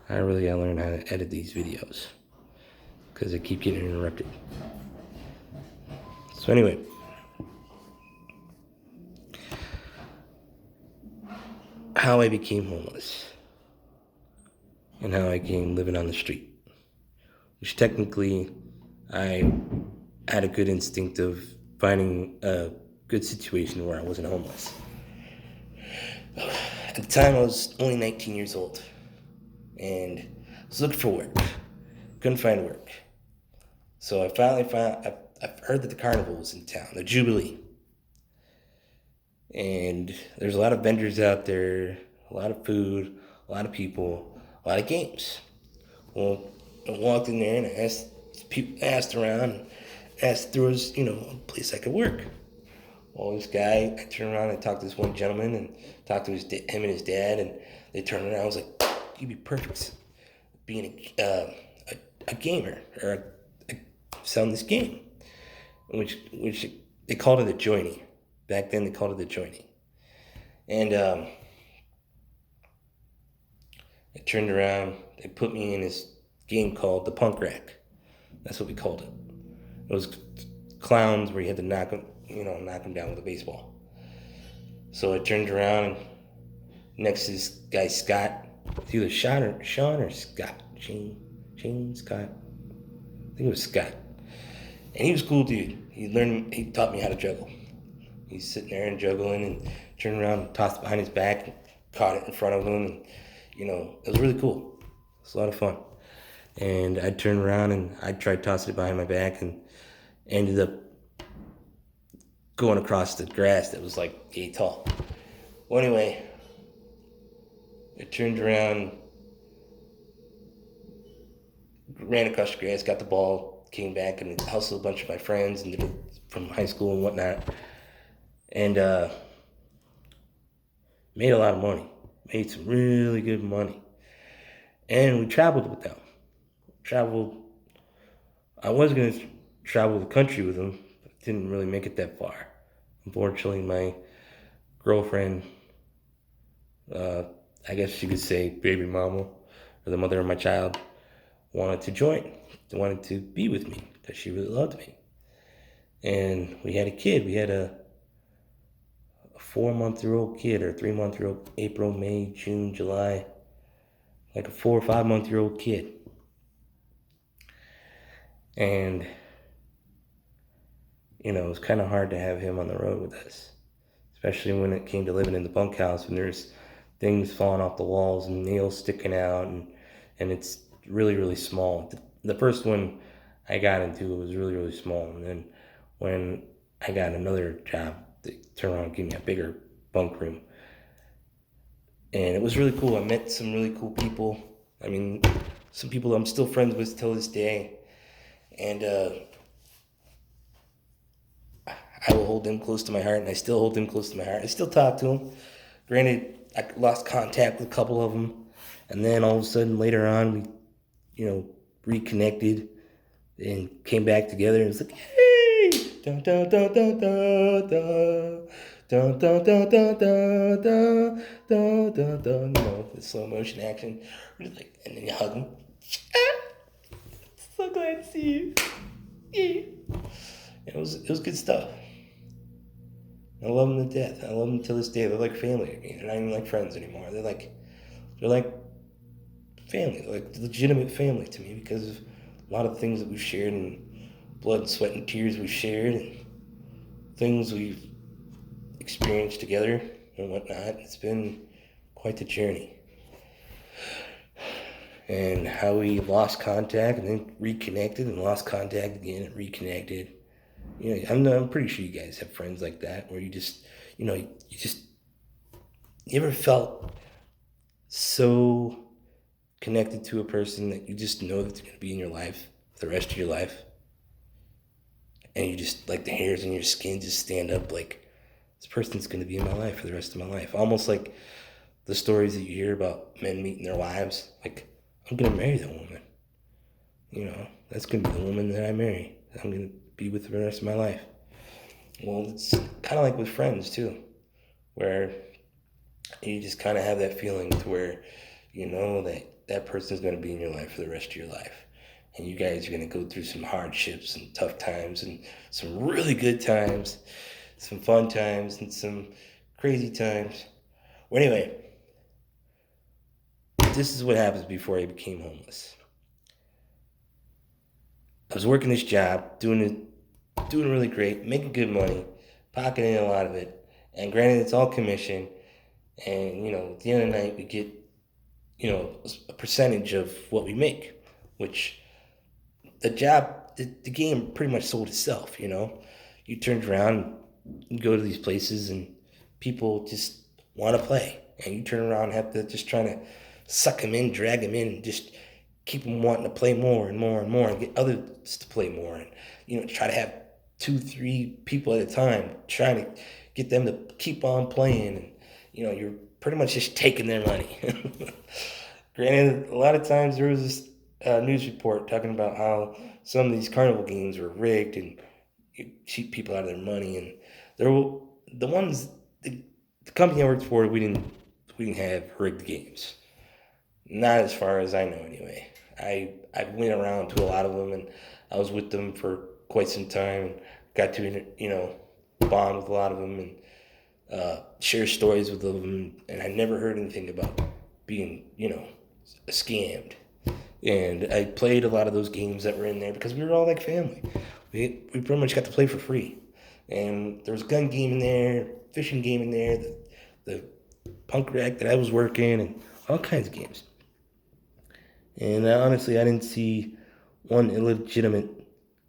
I really gotta learn how to edit these videos because I keep getting interrupted. So anyway, how I became homeless and how I came living on the street, which technically I had a good instinct of finding a good situation where I wasn't homeless. At the time, I was only 19 years old and I was looking for work. Couldn't find work. So I finally I've heard that the carnival was in town, the Jubilee. And there's a lot of vendors out there, a lot of food, a lot of people, a lot of games. Well, I walked in there and I asked around, asked if there was, a place I could work. Well, this guy, I turned around and talked to this one gentleman and talked to him and his dad, and they turned around. I was like, you'd be perfect being a gamer or selling this game, which they called it a joinie. Back then, they called it a joinie. And I turned around. They put me in this game called the Punk Rack. That's what we called it. It was clowns where you had to knock them down with a baseball. So I turned around and next to this guy Scott, it's either Sean or Scott, Shane Scott. I think it was Scott. And he was a cool dude. He taught me how to juggle. He's sitting there and juggling and turned around and tossed it behind his back and caught it in front of him. And, it was really cool. It was a lot of fun. And I turned around and I tried tossing it behind my back and ended up going across the grass that was like 8 tall. Well, anyway, I turned around, ran across the grass, got the ball, came back and hustled a bunch of my friends and from high school and whatnot. And made a lot of money. Made some really good money. And we traveled with them. I was going to travel the country with them, but didn't really make it that far. Unfortunately, my girlfriend, I guess you could say baby mama, or the mother of my child, wanted to join. They wanted to be with me because she really loved me. And we had a kid. We had a 4-month-year-old kid or 3-month-year-old, April, May, June, July, like a 4 or 5-month-year-old kid. And, it was kind of hard to have him on the road with us, especially when it came to living in the bunkhouse, when there's things falling off the walls and nails sticking out, and it's really, really small. The first one I got into was really, really small. And then when I got another job, they turned around and gave me a bigger bunk room. And it was really cool. I met some really cool people. I mean, some people I'm still friends with till this day. And I will hold them close to my heart, and I still hold them close to my heart. I still talk to them. Granted, I lost contact with a couple of them. And then all of a sudden, later on, we, reconnected and came back together. And it was like, hey! Dun, dun, dun, dun, dun, dun. Dun, dun, dun, dun, dun, dun, dun, dun, dun. The slow motion action. And then you hug them. So glad to see you. Yeah. It was good stuff. I love them to death. I love them to this day. They're like family to me. They're not even like friends anymore. They're like family. They're like legitimate family to me because of a lot of things that we've shared and blood, sweat, and tears we've shared and things we've experienced together and whatnot. It's been quite the journey. And how we lost contact and then reconnected and lost contact again and reconnected. I'm pretty sure you guys have friends like that where you ever felt so connected to a person that you just know that they're going to be in your life for the rest of your life. And you just, like, the hairs on your skin just stand up like, this person's going to be in my life for the rest of my life. Almost like the stories that you hear about men meeting their wives. Like, I'm going to marry that woman. That's going to be the woman that I marry. I'm going to be with for the rest of my life. Well, it's kind of like with friends, too, where you just kind of have that feeling to where, you know that that person's going to be in your life for the rest of your life. And you guys are going to go through some hardships and tough times and some really good times, some fun times and some crazy times. Well, anyway, this is what happens before I became homeless. I was working this job, doing really great, making good money, pocketing a lot of it. And granted, it's all commission. And, at the end of the night, we get, a percentage of what we make, which the game pretty much sold itself, You turned around, you go to these places, and people just want to play. And you turn around and have to just try to suck them in, drag them in, and just keep them wanting to play more and more and more and get others to play more. And, try to have 2, 3 people at a time, trying to get them to keep on playing. And, you're pretty much just taking their money. Granted, a lot of times there was this news report talking about how some of these carnival games were rigged and you cheat people out of their money. And there were the ones, the company I worked for, we didn't have rigged games. Not as far as I know, anyway. I went around to a lot of them, and I was with them for quite some time, and got to bond with a lot of them and share stories with them. And I never heard anything about being scammed. And I played a lot of those games that were in there because we were all like family. We pretty much got to play for free. And there was a gun game in there, fishing game in there, the punk rack that I was working, and all kinds of games. And honestly, I didn't see one illegitimate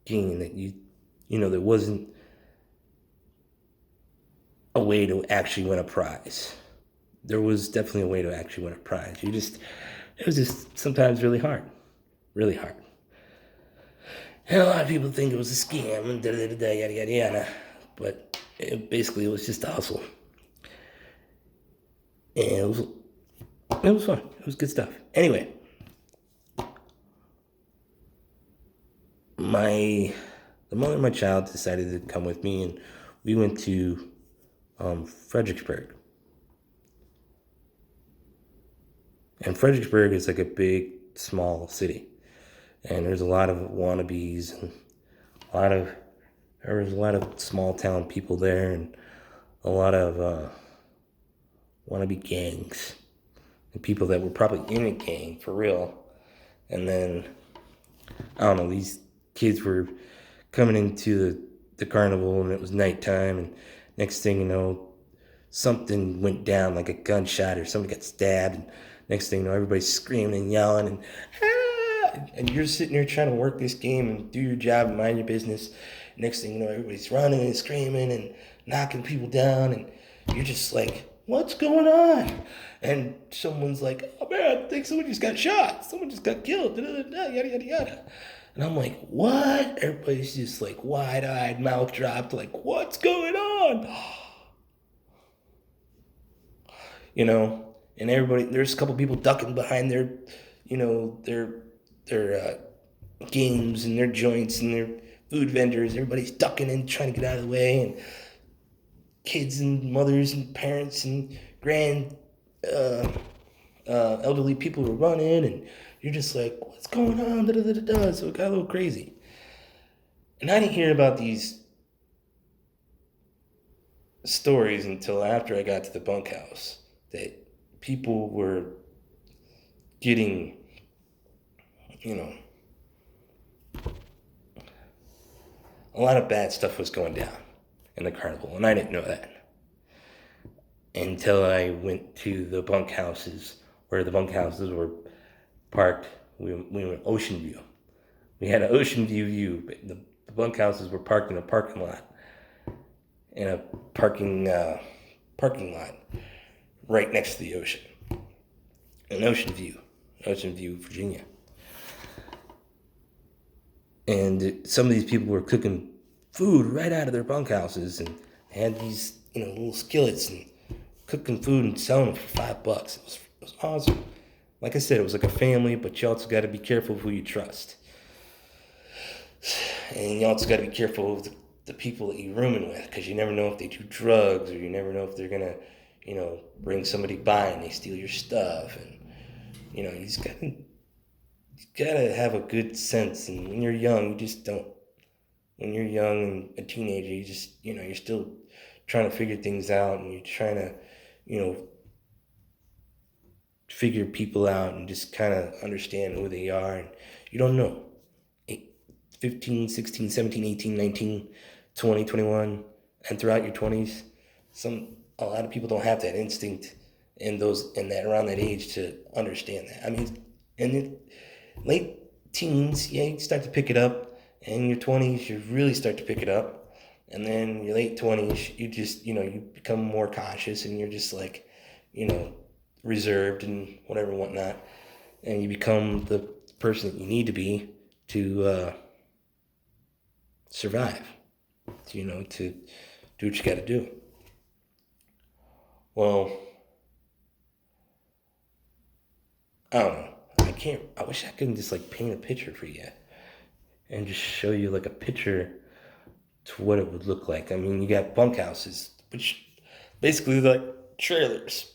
game that there wasn't a way to actually win a prize. There was definitely a way to actually win a prize. It was just sometimes really hard. Really hard. And a lot of people think it was a scam and yada, yada, yada. But it was just a hustle. And it was fun. It was good stuff. Anyway, the mother of my child decided to come with me, and we went to Fredericksburg. And Fredericksburg is like a big, small city. And there's a lot of wannabes and there was a lot of small town people there and a lot of wannabe gangs and people that were probably in a gang for real. And then, I don't know, these kids were coming into the carnival and it was nighttime, and next thing you know, something went down like a gunshot or somebody got stabbed, and next thing you know, everybody's screaming and yelling and and you're sitting there trying to work this game and do your job and mind your business. Next thing you know, everybody's running and screaming and knocking people down, and you're just like, what's going on? And someone's like, oh man, I think someone just got shot. Someone just got killed. Yada, yada, yada. And I'm like, what? Everybody's just like wide-eyed, mouth dropped, like, what's going on? And everybody, there's a couple people ducking behind their games and their joints and their food vendors. Everybody's ducking and trying to get out of the way, and kids and mothers and parents and elderly people were running, and you're just like, what's going on? So it got a little crazy. And I didn't hear about these stories until after I got to the bunkhouse, that people were getting, a lot of bad stuff was going down in the carnival, and I didn't know that until I went to the bunkhouses, where the bunkhouses were parked. We went Ocean View. We had an Ocean View. But the bunkhouses were parked in a parking lot, right next to the ocean. In Ocean View, Virginia. And some of these people were cooking food right out of their bunkhouses, and they had these, little skillets and cooking food and selling them for $5. It was awesome. Like I said, it was like a family, but you also got to be careful of who you trust. And you also got to be careful of the people that you're rooming with, because you never know if they do drugs, or you never know if they're going to, bring somebody by and they steal your stuff. And You gotta have a good sense. And when you're young, you just don't. When you're young and a teenager, you're still trying to figure things out, and you're trying to, you know, figure people out and just kind of understand who they are. And you don't know. 15, 16, 17, 18, 19, 20, 21, and throughout your 20s, a lot of people don't have that instinct in that around that age to understand that. I mean, in the late teens, yeah, you start to pick it up. In your 20s, you really start to pick it up. And then your late 20s, you become more cautious, and you're just like, reserved and whatever and whatnot. And you become the person that you need to be to survive, to do what you got to do. Well, I don't know. I wish I could just like paint a picture for you and just show you like a picture to what it would look like. I mean, you got bunkhouses, which basically like trailers.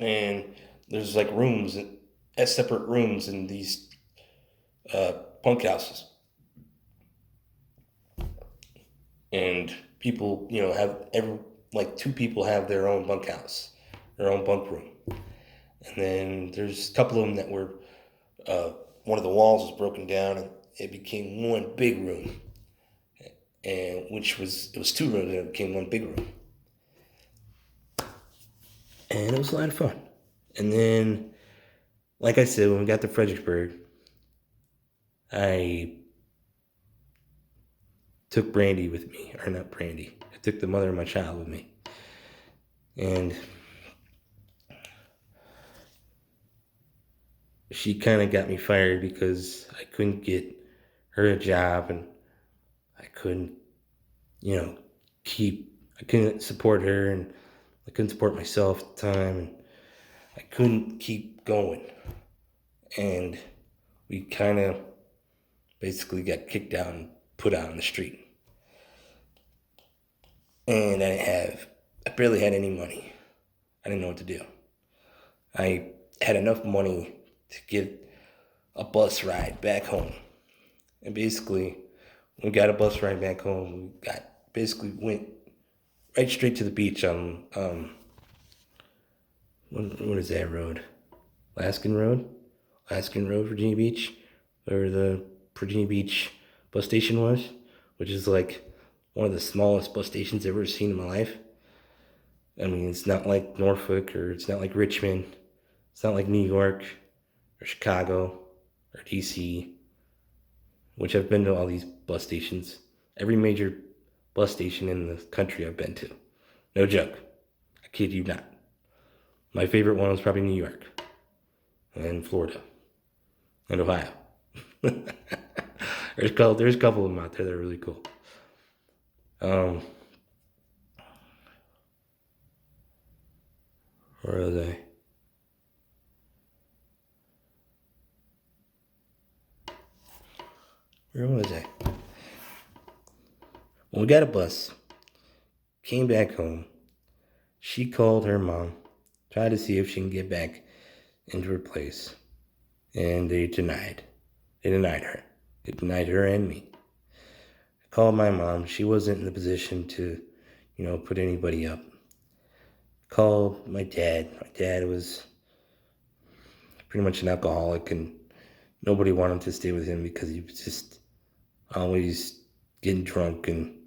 And there's like rooms, separate rooms in these bunkhouses. And people, two people have their own bunkhouse, their own bunk room. And then there's a couple of them that were, one of the walls was broken down and it became one big room. And it was two rooms and it became one big room. And it was a lot of fun. And then, like I said, when we got to Fredericksburg, I took Brandy with me, or not Brandy. I took the mother of my child with me. And she kind of got me fired because I couldn't get her a job and I couldn't, I couldn't support her and I couldn't support myself at the time and I couldn't keep going. And we kind of basically got kicked out and put out on the street. And I barely had any money. I didn't know what to do. I had enough money to get a bus ride back home. And basically, when we got a bus ride back home, went right straight to the beach on, what is that road? Alaskan Road, Virginia Beach, where the Virginia Beach bus station was, which is like one of the smallest bus stations I've ever seen in my life. I mean, it's not like Norfolk, or it's not like Richmond, it's not like New York, or Chicago, or DC, which I've been to all these bus stations. Every major bus station in the country I've been to. No joke. I kid you not. My favorite one was probably New York, and Florida, and Ohio. There's a couple of them out there that are really cool. Where are they? Where was I? When we got a bus, came back home, she called her mom, tried to see if she can get back into her place, and they denied. They denied her. They denied her and me. I called my mom. She wasn't in the position to, put anybody up. Called my dad. My dad was pretty much an alcoholic, and nobody wanted to stay with him because he was just always getting drunk and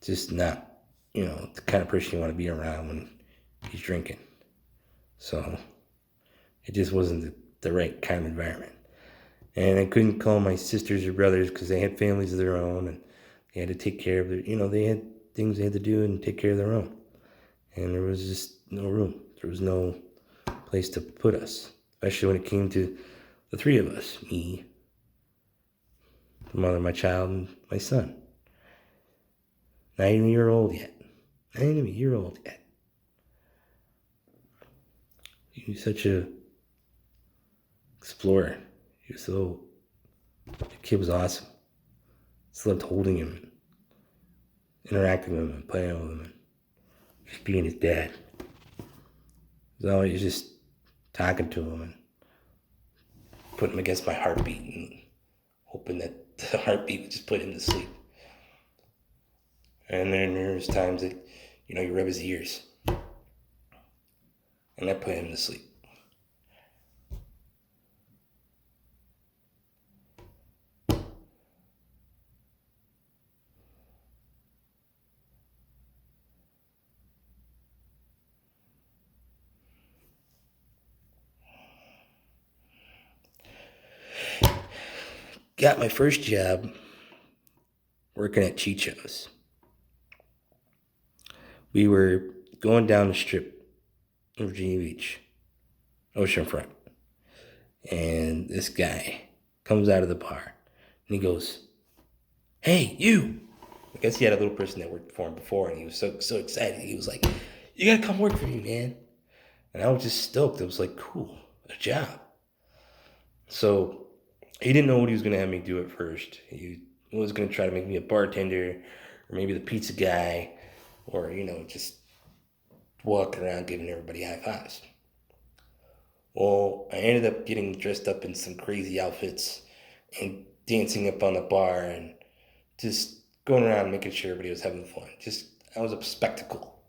just not, the kind of person you want to be around when he's drinking. So it just wasn't the right kind of environment. And I couldn't call my sisters or brothers because they had families of their own and they had to take care of they had things they had to do and take care of their own. And there was just no room. There was no place to put us, especially when it came to the three of us, me, the mother of my child, and my son. Not even a year old yet. He was such a explorer. The kid was awesome. Just loved holding him, and interacting with him, and playing with him, and just being his dad. I was always just talking to him and put him against my heartbeat and hoping that the heartbeat would just put him to sleep. And then there's times that, you rub his ears. And that put him to sleep. Got my first job working at Chicho's. We were going down the strip in Virginia Beach, oceanfront. And this guy comes out of the bar and he goes, "Hey, you!" I guess he had a little person that worked for him before, and he was so excited. He was like, "You gotta come work for me, man." And I was just stoked. I was like, cool, a job. So he didn't know what he was gonna have me do at first. He was gonna try to make me a bartender, or maybe the pizza guy, or just walking around giving everybody high fives. Well, I ended up getting dressed up in some crazy outfits and dancing up on the bar and just going around making sure everybody was having fun. I was a spectacle.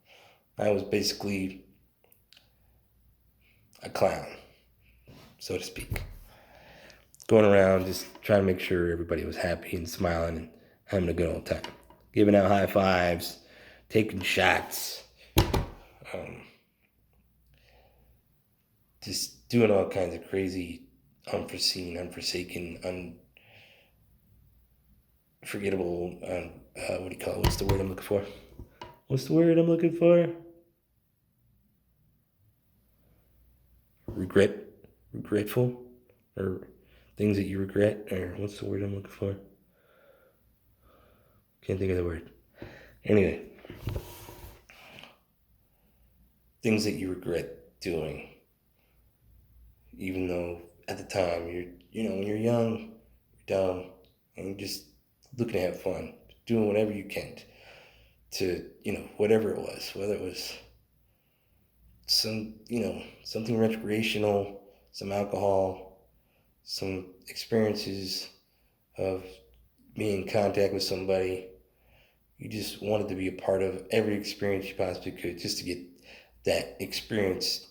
I was basically a clown, so to speak. Going around just trying to make sure everybody was happy and smiling and having a good old time. Giving out high fives, taking shots, just doing all kinds of crazy, unforeseen, unforsaken, unforgettable, what do you call it? What's the word I'm looking for? Regretful, or things that you regret, or what's the word I'm looking for? Can't think of the word. Anyway, things that you regret doing, even though at the time when you're young, you're dumb, and you're just looking to have fun, doing whatever you can to whatever it was, whether it was something recreational, some alcohol, some experiences of being in contact with somebody. You just wanted to be a part of every experience you possibly could, just to get that experience,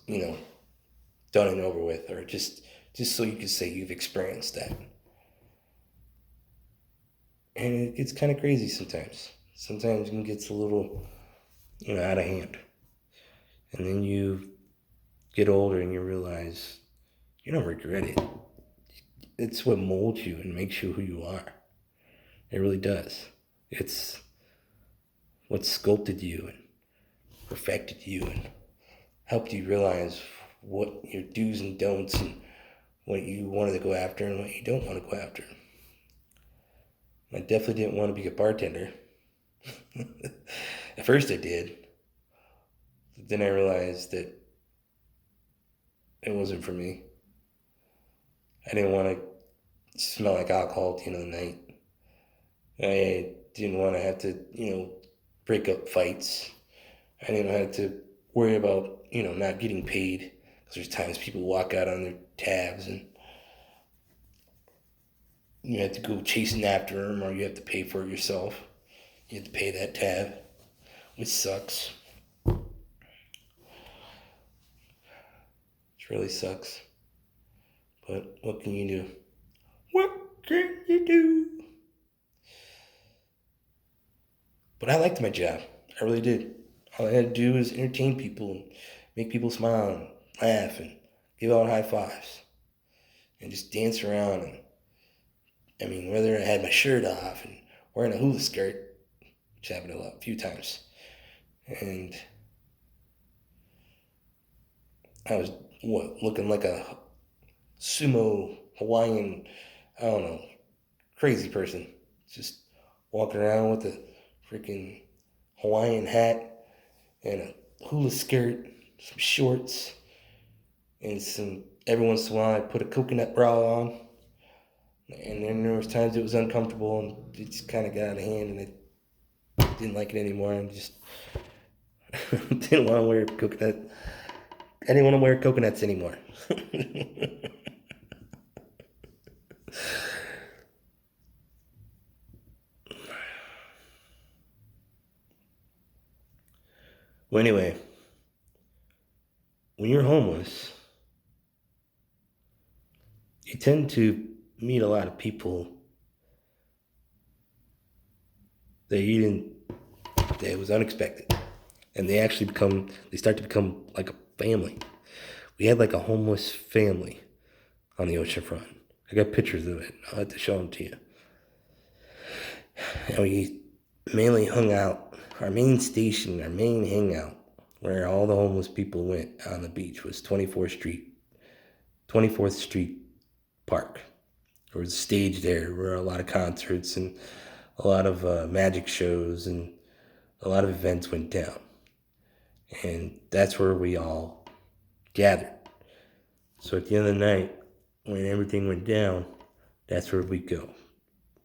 done and over with, or just so you could say you've experienced that. And it gets kind of crazy sometimes. Sometimes it gets a little, out of hand. And then you get older and you realize you don't regret it. It's what molds you and makes you who you are. It really does. It's what sculpted you and perfected you and helped you realize what your do's and don'ts and what you wanted to go after and what you don't want to go after. I definitely didn't want to be a bartender. At first I did. But then I realized that it wasn't for me. I didn't want to smell like alcohol at the end of the night. I didn't want to have to, break up fights. I didn't have to worry about, not getting paid. Because there's times people walk out on their tabs and you have to go chasing after them, or you have to pay for it yourself. You have to pay that tab, which sucks. It really sucks. But what can you do? What can you do? But I liked my job. I really did. All I had to do was entertain people and make people smile and laugh and give out high fives and just dance around. And whether I had my shirt off and wearing a hula skirt, which happened a few times, and I was looking like a sumo Hawaiian, I don't know, crazy person, just walking around with a freaking Hawaiian hat and a hula skirt, some shorts, and every once in a while I put a coconut bra on. And then there was times it was uncomfortable and it just kind of got out of hand and I didn't like it anymore and just didn't want to wear coconut. I didn't want to wear coconuts anymore. Well, anyway, when you're homeless, you tend to meet a lot of people that you didn't, that was unexpected. And they start to become like a family. We had like a homeless family on the ocean front. I got pictures of it. I'll have to show them to you. And we mainly hung out. Our main station, our main hangout, where all the homeless people went on the beach was 24th Street Park. There was a stage there where a lot of concerts and a lot of magic shows and a lot of events went down. And that's where we all gathered. So at the end of the night, when everything went down, that's where we'd go.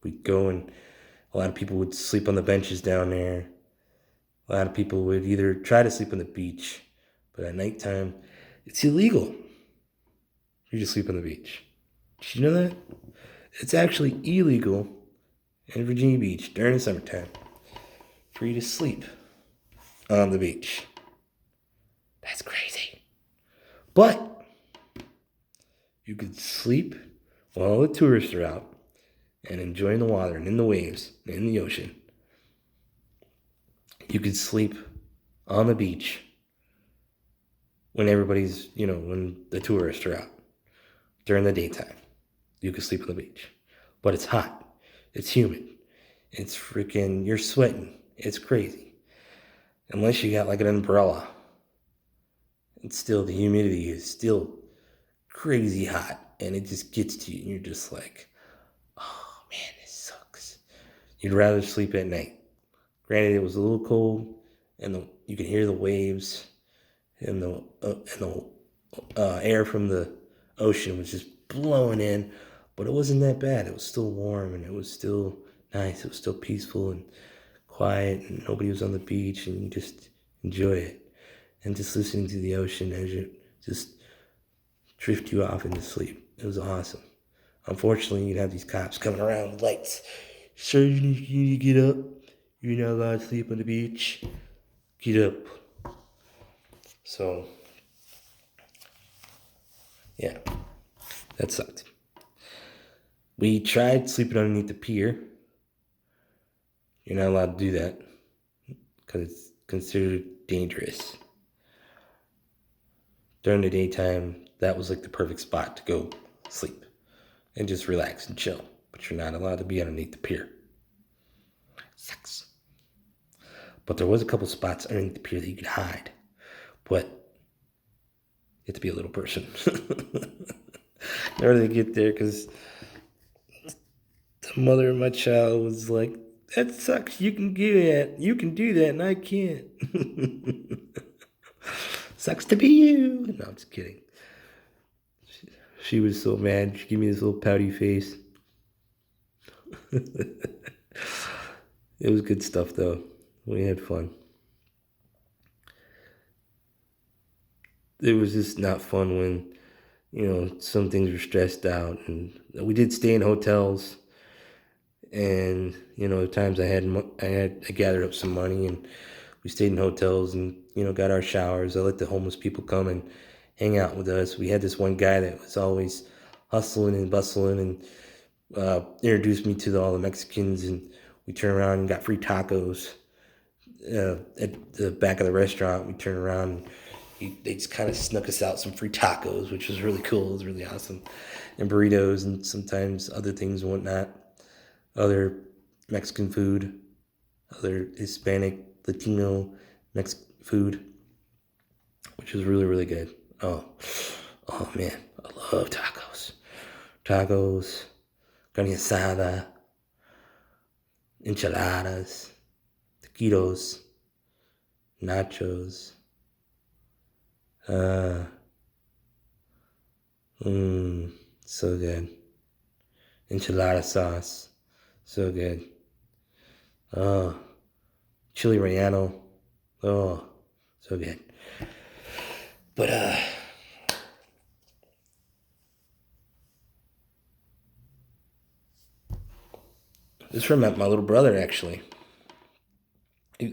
We'd go, and a lot of people would sleep on the benches down there. A lot of people would either try to sleep on the beach, but at nighttime, it's illegal for you to sleep on the beach. Did you know that? It's actually illegal in Virginia Beach during the summertime for you to sleep on the beach. That's crazy. But you could sleep while all the tourists are out and enjoying the water and in the waves and in the ocean. You could sleep on the beach when when the tourists are out during the daytime. You could sleep on the beach. But it's hot. It's humid. It's freaking, you're sweating. It's crazy. Unless you got like an umbrella. It's still, the humidity is still crazy hot. And it just gets to you. And you're just like, oh man, this sucks. You'd rather sleep at night. Granted, it was a little cold. And you could hear the waves. And the air from the ocean was just blowing in. But it wasn't that bad. It was still warm. And it was still nice. It was still peaceful and quiet, and nobody was on the beach, and you just enjoy it. And just listening to the ocean as it just drift you off into sleep. It was awesome. Unfortunately, you'd have these cops coming around with lights. Sir, you need to get up. You're not allowed to sleep on the beach. Get up. So, yeah, that sucked. We tried sleeping underneath the pier. You're not allowed to do that because it's considered dangerous. During the daytime, that was like the perfect spot to go sleep and just relax and chill. But you're not allowed to be underneath the pier. Sucks. But there was a couple spots underneath the pier that you could hide. But you have to be a little person. In order to get there, because the mother of my child was like, that sucks. You can do that. You can do that, and I can't. Sucks to be you. No, I'm just kidding. She was so mad. She gave me this little pouty face. It was good stuff, though. We had fun. It was just not fun when, some things were stressed out. And we did stay in hotels. And, times I gathered up some money, and we stayed in hotels and, got our showers. I let the homeless people come and hang out with us. We had this one guy that was always hustling and bustling, and introduced me to all the Mexicans, and we turned around and got free tacos at the back of the restaurant. We turned around, and they just kind of snuck us out some free tacos, which was really cool. It was really awesome. And burritos and sometimes other things and whatnot. Other Mexican food, other Hispanic, Latino Mexican food, which was really, really good. Oh man, I love tacos. Tacos, carne asada, enchiladas, taquitos, nachos. So good. Enchilada sauce. So good. Oh, chili relleno. Oh, so good. But it's from my little brother, actually.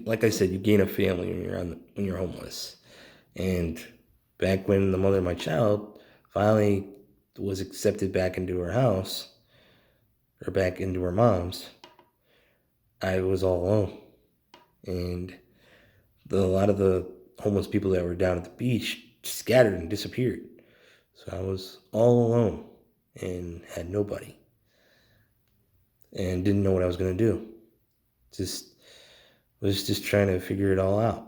like I said, you gain a family when you're homeless. And back when the mother of my child finally was accepted back into her house, or back into her mom's, I was all alone. And a lot of the homeless people that were down at the beach scattered and disappeared. So I was all alone and had nobody and didn't know what I was going to do. Just was just trying to figure it all out.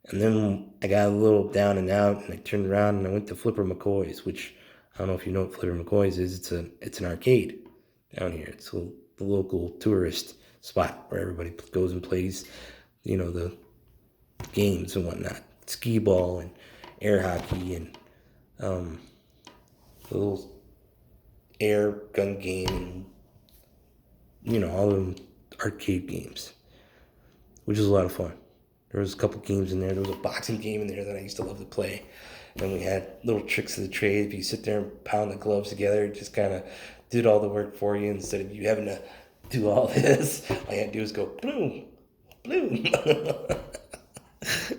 And then I got a little down and out, and I turned around and I went to Flipper McCoy's, which I don't know if you know what Flipper McCoy's is. It's an arcade down here. It's the local tourist spot where everybody goes and plays, the games and whatnot, skee ball and air hockey and the little air gun game, and all them arcade games, which was a lot of fun. There was a couple games in there. There was a boxing game in there that I used to love to play. And we had little tricks of the trade. If you sit there and pound the gloves together, it just kind of did all the work for you instead of you having to do all this. All you had to do was go, bloom, bloom.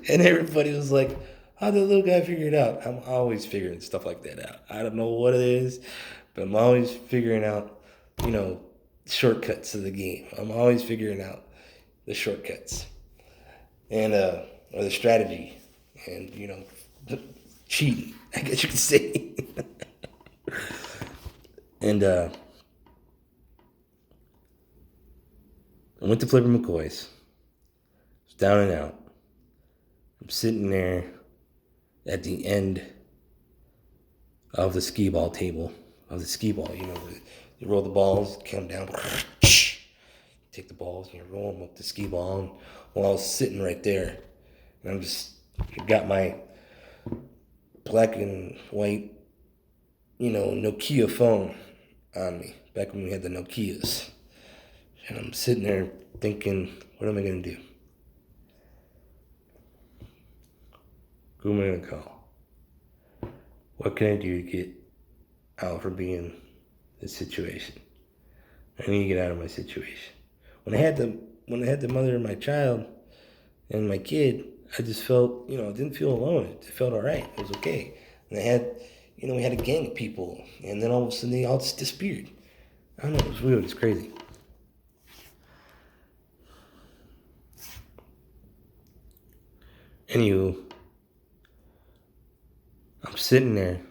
And everybody was like, how'd the little guy figure it out? I'm always figuring stuff like that out. I don't know what it is, but I'm always figuring out, shortcuts to the game. I'm always figuring out the shortcuts. And or the strategy, and the cheating, I guess you could say. And I went to Flipper McCoy's. It's down and out. I'm sitting there at the end of the skee ball table, of the skee ball. You roll the balls, come down, take the balls, and you roll them up the skee ball. And while I was sitting right there, and I got my black and white, Nokia phone on me, back when we had the Nokias. And I'm sitting there thinking, what am I going to do? Who am I going to call? What can I do to get out from being in this situation? I need to get out of my situation. When I had the mother of my child and my kid, I just felt, I didn't feel alone. It felt all right. It was okay. And I had, we had a gang of people, and then all of a sudden they all just disappeared. I don't know. It was weird. It's crazy. Anywho, I'm sitting there, at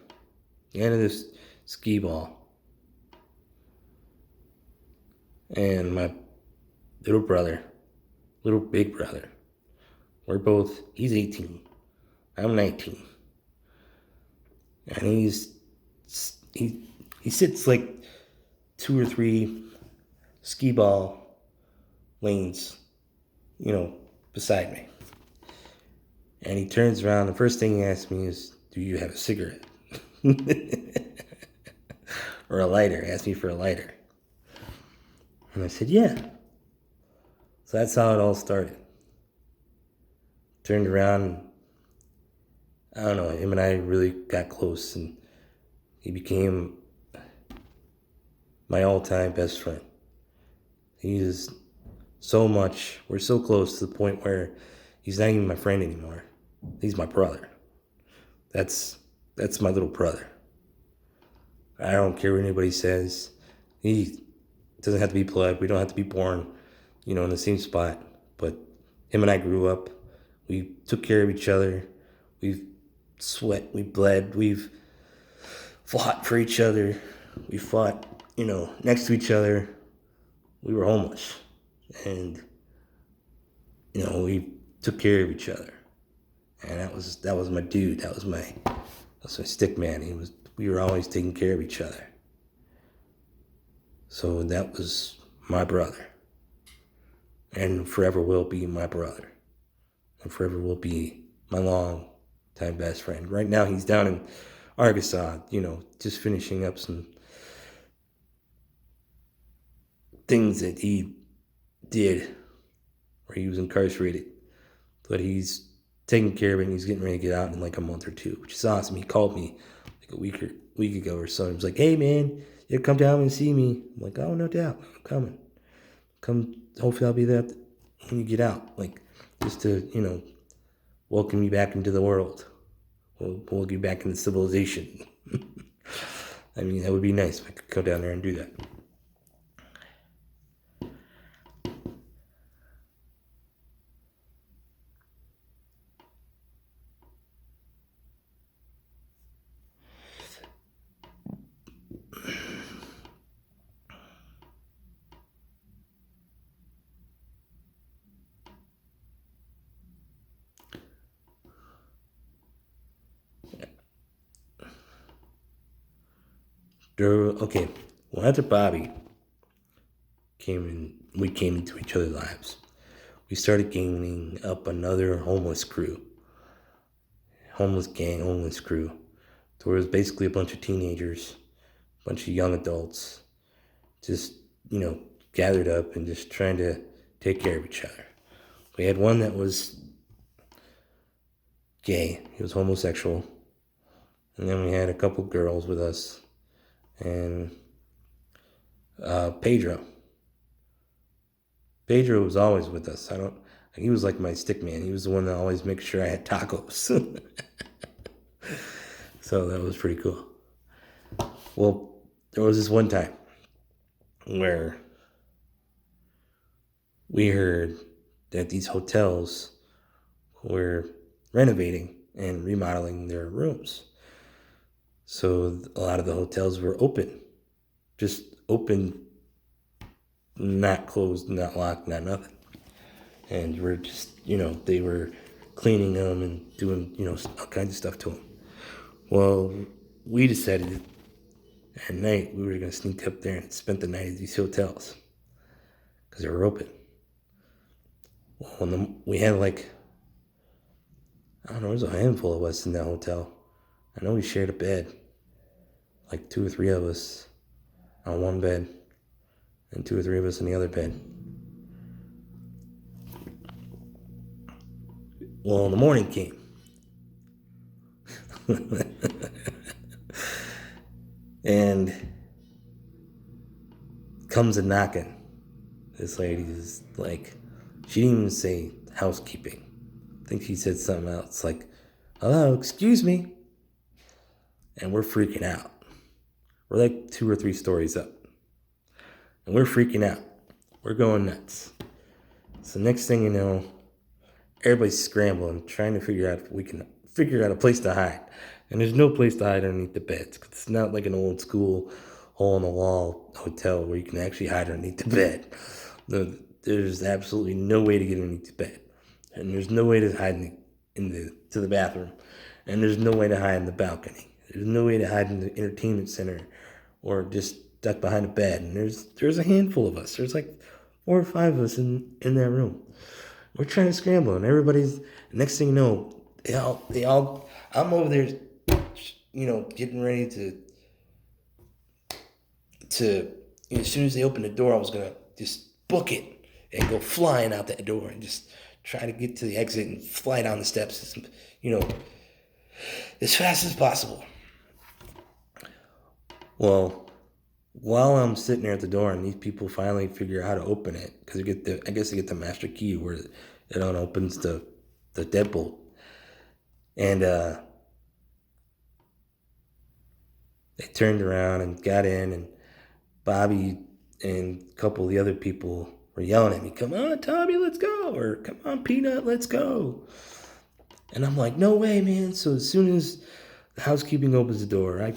the end of this skee ball, and my little big brother, he's 18, I'm 19, and he sits like 2 or 3 skee ball lanes, beside me. And he turns around, the first thing he asks me is, do you have a cigarette? Or a lighter. He asked me for a lighter. And I said, yeah. So that's how it all started. Turned around, and I don't know, him and I really got close, and he became my all-time best friend. We're so close to the point where he's not even my friend anymore. He's my brother. That's my little brother. I don't care what anybody says. He doesn't have to be blood. We don't have to be born, in the same spot. But him and I grew up. We took care of each other. We've sweat. We bled. We've fought for each other. We fought, next to each other. We were homeless. And, we took care of each other. And that was my dude. That was my stick man. We were always taking care of each other. So that was my brother. And forever will be my brother. And forever will be my long time best friend. Right now he's down in Arkansas, just finishing up some things that he did where he was incarcerated. But he's taking care of it, and he's getting ready to get out in like a month or 2, which is awesome. He called me like a week ago or so. He was like, hey man, you come down and see me. I'm like, oh, no doubt, I'm coming. Hopefully I'll be there when you get out, like just to welcome you back into the world, welcome you back into civilization. I mean, that would be nice if I could go down there and do that. Okay, well, after Bobby we came into each other's lives. We started gaining up another homeless crew, homeless crew. There was basically a bunch of teenagers, a bunch of young adults, just gathered up and just trying to take care of each other. We had one that was gay; he was homosexual, and then we had a couple girls with us, and Pedro. Pedro was always with us. He was like my stick man. He was the one that always made sure I had tacos. So that was pretty cool. Well, there was this one time where we heard that these hotels were renovating and remodeling their rooms. So a lot of the hotels were open, just open, not closed, not locked, not nothing. And we're just, they were cleaning them and doing, all kinds of stuff to them. Well, we decided at night we were going to sneak up there and spend the night at these hotels because they were open. Well, we had I don't know, there was a handful of us in that hotel. I know we shared a bed, like 2 or 3 of us on one bed and 2 or 3 of us in the other bed. Well, the morning came. And comes a knocking. This lady is like, she didn't even say housekeeping. I think she said something else like, hello, excuse me. And we're freaking out. We're like 2 or 3 stories up. And we're freaking out. We're going nuts. So next thing you know, everybody's scrambling, trying to figure out if we can figure out a place to hide. And there's no place to hide underneath the beds. It's not like an old school hole-in-the-wall hotel where you can actually hide underneath the bed. There's absolutely no way to get underneath the bed. And there's no way to hide to the bathroom. And there's no way to hide in the balcony. There's no way to hide in the entertainment center or just duck behind a bed. And there's a handful of us. There's like 4 or 5 of us in that room. We're trying to scramble, and everybody's. Next thing you know, they all. I'm over there, getting ready to. As soon as they opened the door, I was gonna just book it and go flying out that door and just try to get to the exit and fly down the steps, as fast as possible. Well, while I'm sitting there at the door and these people finally figure out how to open it, because I guess they get the master key where it opens the deadbolt. And they turned around and got in, and Bobby and a couple of the other people were yelling at me, come on, Tommy, let's go, or come on, Peanut, let's go. And I'm like, no way, man. So as soon as the housekeeping opens the door, I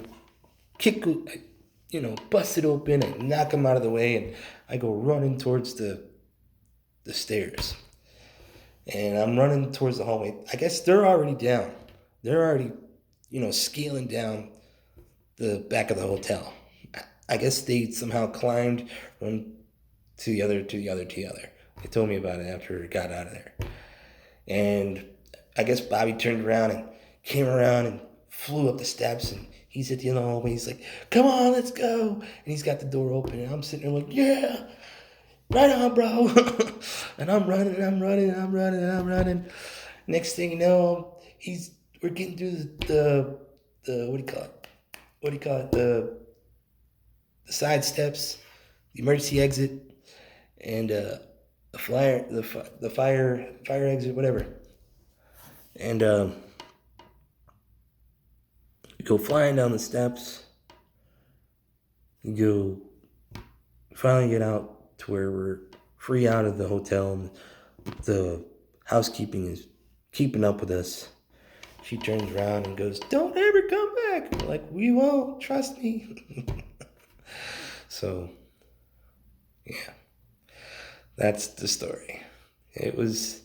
bust it open and knock them out of the way, and I go running towards the stairs. And I'm running towards the hallway. I guess they're already down. They're already, scaling down the back of the hotel. I guess they somehow climbed from to the other. They told me about it after it got out of there. And I guess Bobby turned around and came around and flew up the steps, and he's at the end of the hallway. He's like, come on, let's go. And he's got the door open, and I'm sitting there like, yeah, right on, bro. And I'm running. Next thing you know, we're getting through the what do you call it? The side steps, the emergency exit, and the fire exit, whatever. And you go flying down the steps. You finally get out to where we're free out of the hotel, and the housekeeping is keeping up with us. She turns around and goes, "Don't ever come back." We're like, "We won't, trust me." So, yeah, that's the story. It was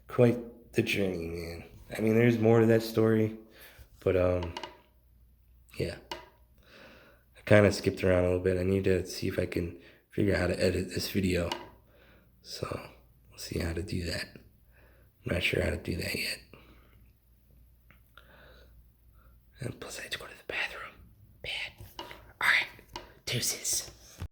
quite the journey, man. I mean, there's more to that story, but yeah. I kind of skipped around a little bit. I need to see if I can figure out how to edit this video. So, we'll see how to do that. I'm not sure how to do that yet. And plus, I had to go to the bathroom. Bad. Alright, deuces.